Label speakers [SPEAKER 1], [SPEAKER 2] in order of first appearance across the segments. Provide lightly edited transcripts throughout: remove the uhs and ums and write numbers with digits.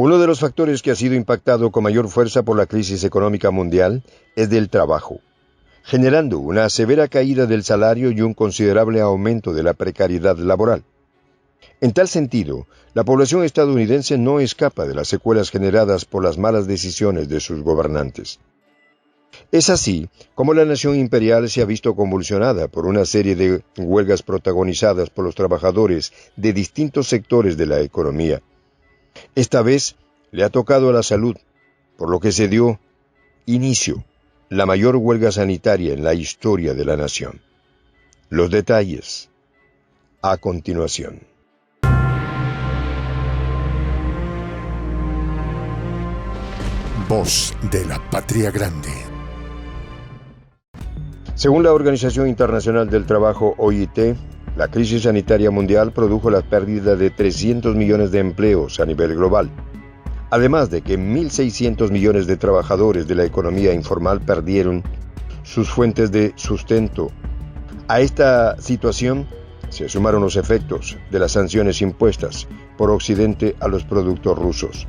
[SPEAKER 1] Uno de los factores que ha sido impactado con mayor fuerza por la crisis económica mundial es del trabajo, generando una severa caída del salario y un considerable aumento de la precariedad laboral. En tal sentido, la población estadounidense no escapa de las secuelas generadas por las malas decisiones de sus gobernantes. Es así como la nación imperial se ha visto convulsionada por una serie de huelgas protagonizadas por los trabajadores de distintos sectores de la economía. Esta vez le ha tocado a la salud, por lo que se dio inicio la mayor huelga sanitaria en la historia de la nación. Los detalles a continuación.
[SPEAKER 2] Voz de la Patria Grande.
[SPEAKER 1] Según la Organización Internacional del Trabajo, OIT, la crisis sanitaria mundial produjo la pérdida de 300 millones de empleos a nivel global, además de que 1.600 millones de trabajadores de la economía informal perdieron sus fuentes de sustento. A esta situación se sumaron los efectos de las sanciones impuestas por Occidente a los productos rusos.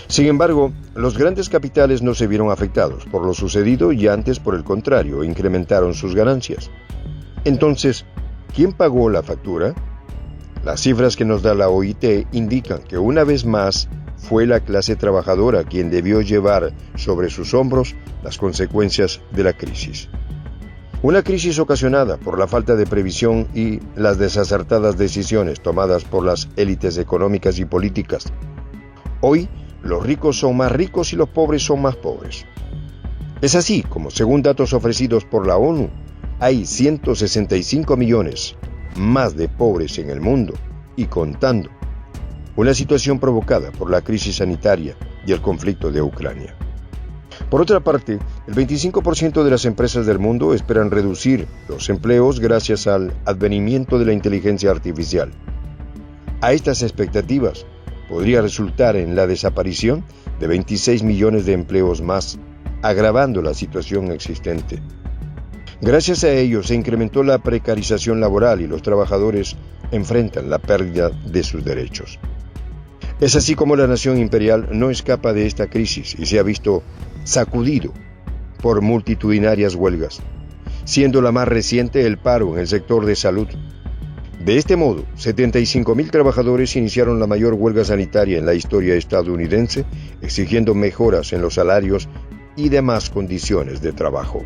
[SPEAKER 1] Sin embargo, los grandes capitales no se vieron afectados por lo sucedido y antes, por el contrario, incrementaron sus ganancias. Entonces, ¿quién pagó la factura? Las cifras que nos da la OIT indican que una vez más fue la clase trabajadora quien debió llevar sobre sus hombros las consecuencias de la crisis. Una crisis ocasionada por la falta de previsión y las desacertadas decisiones tomadas por las élites económicas y políticas. Hoy, los ricos son más ricos y los pobres son más pobres. Es así como, según datos ofrecidos por la ONU, hay 165 millones más de pobres en el mundo y contando. Una situación provocada por la crisis sanitaria y el conflicto de Ucrania. Por otra parte, el 25% de las empresas del mundo esperan reducir los empleos gracias al advenimiento de la inteligencia artificial. A estas expectativas podría resultar en la desaparición de 26 millones de empleos más, agravando la situación existente. Gracias a ello se incrementó la precarización laboral y los trabajadores enfrentan la pérdida de sus derechos. Es así como la nación imperial no escapa de esta crisis y se ha visto sacudido por multitudinarias huelgas, siendo la más reciente el paro en el sector de salud. De este modo, 75.000 trabajadores iniciaron la mayor huelga sanitaria en la historia estadounidense, exigiendo mejoras en los salarios y demás condiciones de trabajo.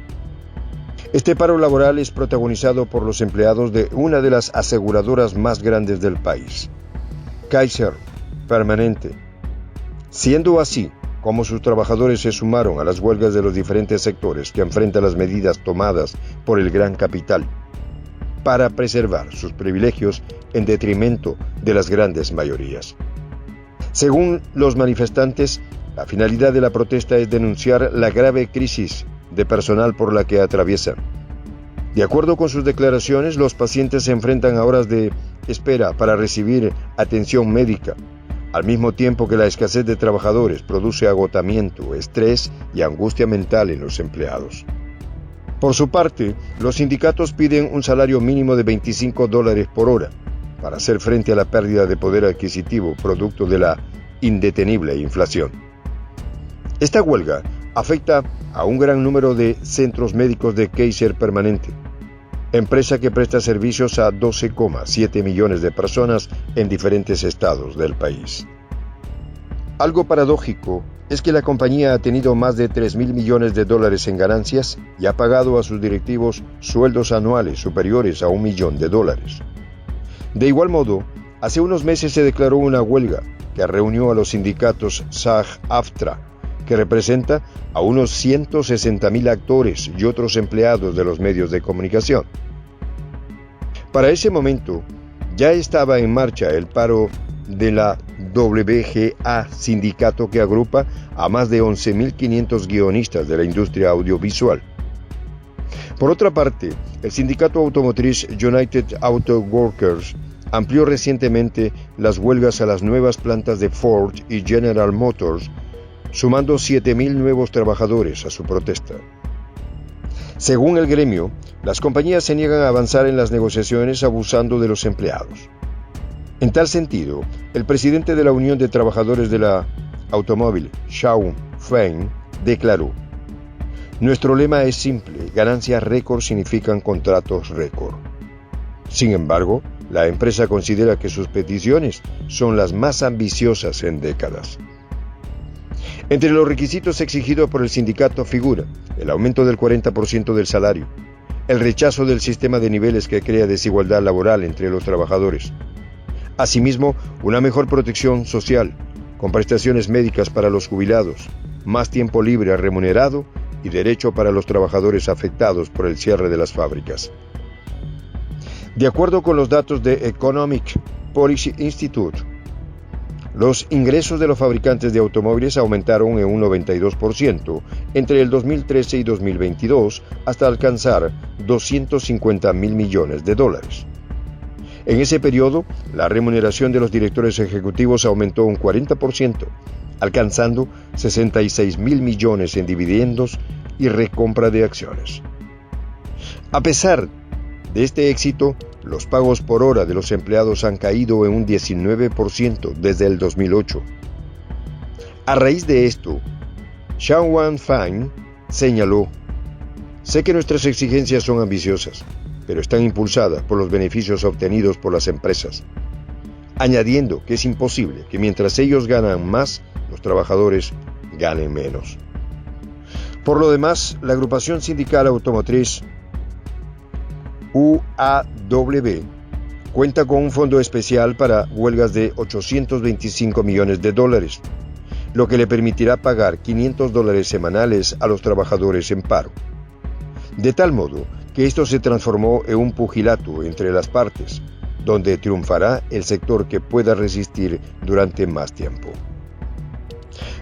[SPEAKER 1] Este paro laboral es protagonizado por los empleados de una de las aseguradoras más grandes del país, Kaiser Permanente. Siendo así como sus trabajadores se sumaron a las huelgas de los diferentes sectores que enfrentan las medidas tomadas por el gran capital para preservar sus privilegios en detrimento de las grandes mayorías. Según los manifestantes, la finalidad de la protesta es denunciar la grave crisis de personal por la que atraviesan. De acuerdo con sus declaraciones, los pacientes se enfrentan a horas de espera para recibir atención médica, al mismo tiempo que la escasez de trabajadores produce agotamiento, estrés y angustia mental en los empleados. Por su parte, los sindicatos piden un salario mínimo de $25 por hora para hacer frente a la pérdida de poder adquisitivo producto de la indetenible inflación. Esta huelga afecta a un gran número de centros médicos de Kaiser Permanente, empresa que presta servicios a 12,7 millones de personas en diferentes estados del país. Algo paradójico es que la compañía ha tenido más de $3.000 millones en ganancias y ha pagado a sus directivos sueldos anuales superiores a $1 millón. De igual modo, hace unos meses se declaró una huelga que reunió a los sindicatos SAG-AFTRA, que representa a unos 160.000 actores y otros empleados de los medios de comunicación. Para ese momento, ya estaba en marcha el paro de la WGA, sindicato que agrupa a más de 11.500 guionistas de la industria audiovisual. Por otra parte, el sindicato automotriz United Auto Workers amplió recientemente las huelgas a las nuevas plantas de Ford y General Motors, sumando 7.000 nuevos trabajadores a su protesta. Según el gremio, las compañías se niegan a avanzar en las negociaciones abusando de los empleados. En tal sentido, el presidente de la Unión de Trabajadores de la Automóvil, Shawn Fain, declaró: "Nuestro lema es simple: ganancias récord significan contratos récord". Sin embargo, la empresa considera que sus peticiones son las más ambiciosas en décadas. Entre los requisitos exigidos por el sindicato figura el aumento del 40% del salario, el rechazo del sistema de niveles que crea desigualdad laboral entre los trabajadores, asimismo una mejor protección social, con prestaciones médicas para los jubilados, más tiempo libre remunerado y derecho para los trabajadores afectados por el cierre de las fábricas. De acuerdo con los datos de Economic Policy Institute, los ingresos de los fabricantes de automóviles aumentaron en un 92% entre el 2013 y 2022 hasta alcanzar $250.000 millones. En ese periodo, la remuneración de los directores ejecutivos aumentó un 40%, alcanzando $66.000 millones en dividendos y recompra de acciones. A pesar de este éxito, los pagos por hora de los empleados han caído en un 19% desde el 2008. A raíz de esto, Shawn Fain señaló: "Sé que nuestras exigencias son ambiciosas, pero están impulsadas por los beneficios obtenidos por las empresas", añadiendo que es imposible que mientras ellos ganan más, los trabajadores ganen menos. Por lo demás, la agrupación sindical automotriz UAW cuenta con un fondo especial para huelgas de $825 millones, lo que le permitirá pagar $500 semanales a los trabajadores en paro. De tal modo que esto se transformó en un pugilato entre las partes, donde triunfará el sector que pueda resistir durante más tiempo.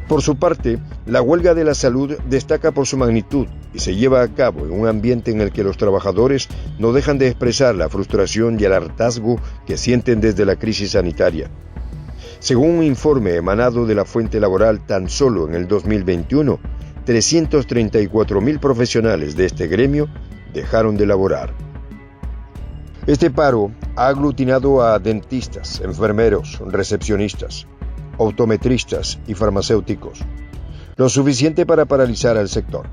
[SPEAKER 1] Por su parte, la huelga de la salud destaca por su magnitud y se lleva a cabo en un ambiente en el que los trabajadores no dejan de expresar la frustración y el hartazgo que sienten desde la crisis sanitaria. Según un informe emanado de la Fuente Laboral, tan solo en el 2021, 334.000 profesionales de este gremio dejaron de laborar. Este paro ha aglutinado a dentistas, enfermeros, recepcionistas, optometristas y farmacéuticos, lo suficiente para paralizar al sector.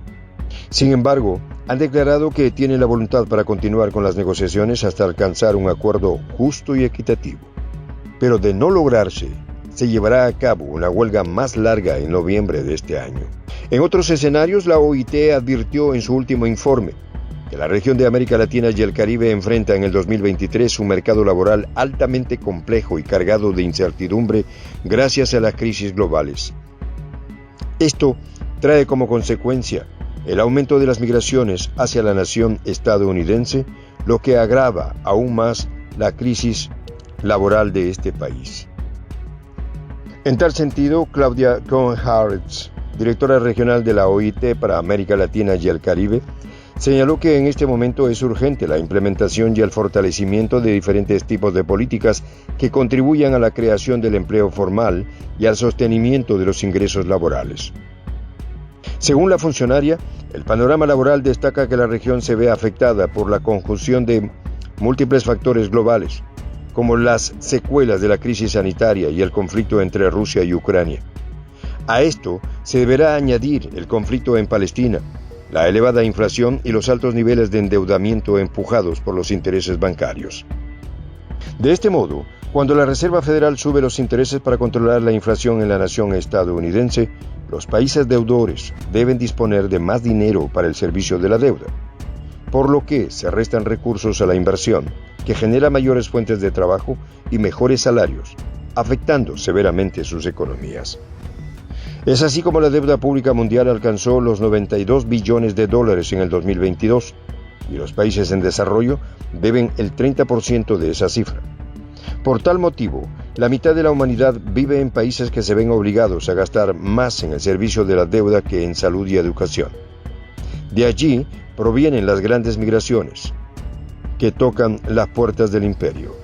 [SPEAKER 1] Sin embargo, han declarado que tienen la voluntad para continuar con las negociaciones hasta alcanzar un acuerdo justo y equitativo. Pero de no lograrse, se llevará a cabo una huelga más larga en noviembre de este año. En otros escenarios, la OIT advirtió en su último informe que la región de América Latina y el Caribe enfrenta en el 2023 un mercado laboral altamente complejo y cargado de incertidumbre gracias a las crisis globales. Esto trae como consecuencia el aumento de las migraciones hacia la nación estadounidense, lo que agrava aún más la crisis laboral de este país. En tal sentido, Claudia Cohen-Hartz, directora regional de la OIT para América Latina y el Caribe, señaló que en este momento es urgente la implementación y el fortalecimiento de diferentes tipos de políticas que contribuyan a la creación del empleo formal y al sostenimiento de los ingresos laborales. Según la funcionaria, el panorama laboral destaca que la región se ve afectada por la conjunción de múltiples factores globales, como las secuelas de la crisis sanitaria y el conflicto entre Rusia y Ucrania. A esto se deberá añadir el conflicto en Palestina, la elevada inflación y los altos niveles de endeudamiento empujados por los intereses bancarios. De este modo, cuando la Reserva Federal sube los intereses para controlar la inflación en la nación estadounidense, los países deudores deben disponer de más dinero para el servicio de la deuda, por lo que se restan recursos a la inversión, que genera mayores fuentes de trabajo y mejores salarios, afectando severamente sus economías. Es así como la deuda pública mundial alcanzó los $92 billones en el 2022, y los países en desarrollo deben el 30% de esa cifra. Por tal motivo, la mitad de la humanidad vive en países que se ven obligados a gastar más en el servicio de la deuda que en salud y educación. De allí provienen las grandes migraciones, que tocan las puertas del imperio.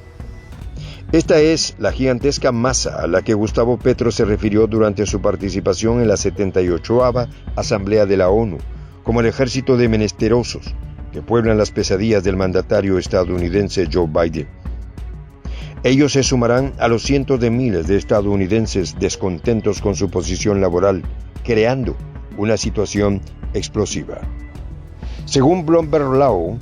[SPEAKER 1] Esta es la gigantesca masa a la que Gustavo Petro se refirió durante su participación en la 78ª Asamblea de la ONU, como el ejército de menesterosos que pueblan las pesadillas del mandatario estadounidense Joe Biden. Ellos se sumarán a los cientos de miles de estadounidenses descontentos con su posición laboral, creando una situación explosiva. Según Bloomberg Law,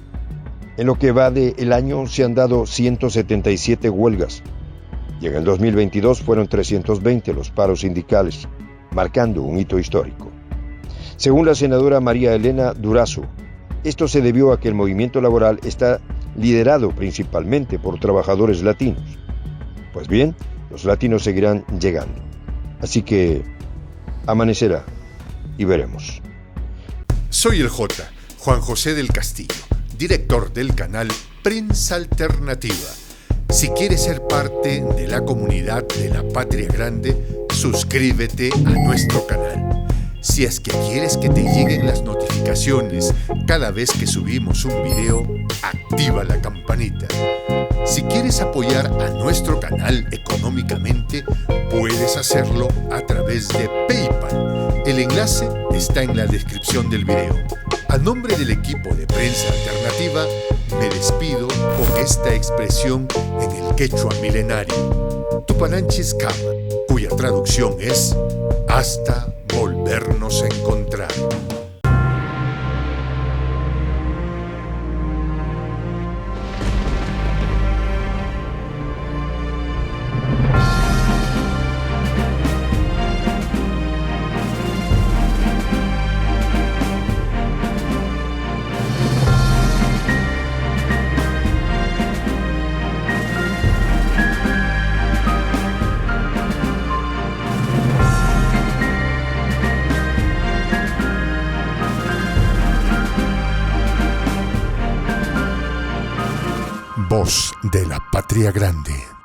[SPEAKER 1] en lo que va del año se han dado 177 huelgas y en el 2022 fueron 320 los paros sindicales, marcando un hito histórico. Según la senadora María Elena Durazo, esto se debió a que el movimiento laboral está liderado principalmente por trabajadores latinos. Pues bien, los latinos seguirán llegando. Así que amanecerá y veremos.
[SPEAKER 2] Soy el Juan José del Castillo, director del canal Prensa Alternativa. Si quieres ser parte de la comunidad de la Patria Grande, suscríbete a nuestro canal. Si es que quieres que te lleguen las notificaciones cada vez que subimos un video, activa la campanita. Si quieres apoyar a nuestro canal económicamente, puedes hacerlo a través de PayPal. El enlace está en la descripción del video. A nombre del equipo de Prensa Alternativa, me despido con esta expresión en el quechua milenario, Tupananchis Kama, cuya traducción es hasta volvernos a encontrar. Voz de la Patria Grande.